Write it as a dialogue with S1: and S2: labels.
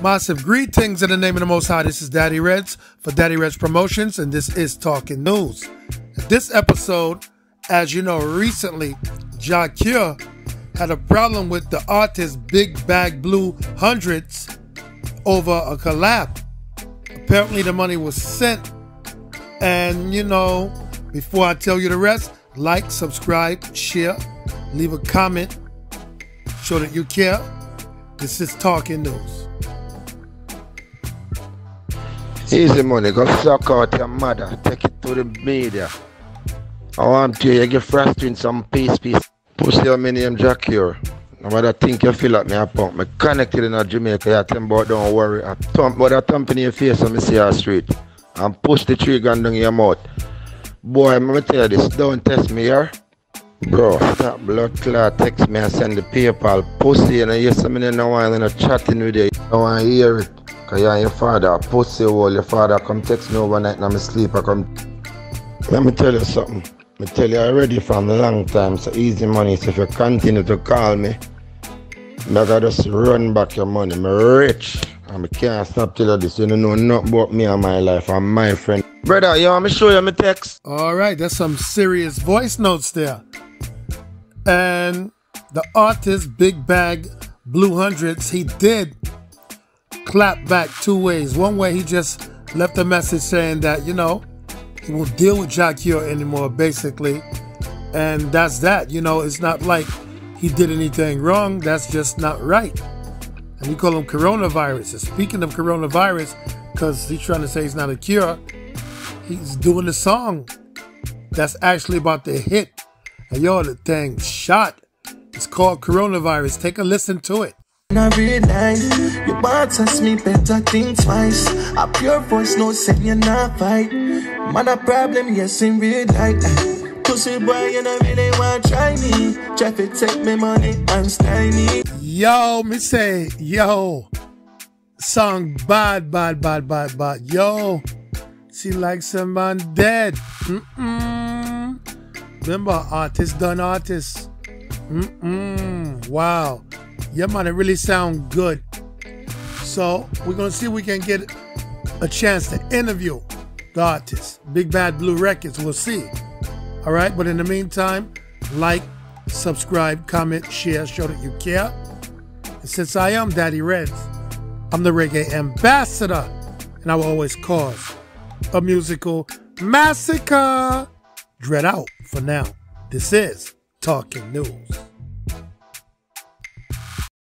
S1: Massive greetings in the name of the Most High. This is Daddy Reddss for Daddy Reddss Promotions, and this is Talking News. This episode, as you know, recently, Jah Cure had a problem with the artist Big Bag Blue Hundreds over a collab. Apparently the money was sent, and you know, before I tell you the rest, like, subscribe, share, leave a comment, show that you care. This is Talking News.
S2: Eazi Money, go suck out your mother, take it to the media. I want you get frustrated some peace. Push your name Jah Cure. Nobody think you feel like me a punk. Me connected in a Jamaica, I tell you about don't worry. I thump in your face and me see your street. And push the trigger down your mouth. Boy, I'm gonna tell you this, don't test me here. Bro, stop blood clot, text me and send the PayPal. Pussy, and you see me in a while and I'm chatting with you. You don't want to hear it. Because you and your father, pussy hole, your father come text me overnight and I'm asleep. Let me tell you something. I tell you already from a long time, so Eazi Money. So if you continue to call me, I gotta just run back your money. I'm rich. And I can't stop telling you this. You don't know nothing about me and my life and my friend. Brother, you want me to show you my text?
S1: Alright, that's some serious voice notes there. And the artist Big Bag Blue Hundreds, he did clap back two ways. One way, he just left a message saying that, you know, he won't deal with Jah Cure anymore, basically. And that's that. You know, it's not like he did anything wrong. That's just not right. And you call him coronavirus. And speaking of coronavirus, because he's trying to say he's not a cure, he's doing a song that's actually about to hit. And yo, the thing shot. It's called Coronavirus. Take a listen to it.
S3: I realize you want to test me, better think twice. A pure voice, no say you're not fight. Man, a problem, yes, in real life. Pussy boy, you don't really want to try me. Try to take me money and style me.
S1: Yo, me say, yo, song bad. Yo, she like some man dead. Remember, artist done artist. Wow. Yeah, man, it really sound good. So we're gonna see if we can get a chance to interview the artist. Big Bad Blue Records, we'll see. All right, but in the meantime, like, subscribe, comment, share, show that you care. And since I am Daddy Reddss, I'm the reggae ambassador, and I will always cause a musical massacre. Dread out for now. This is Talking News.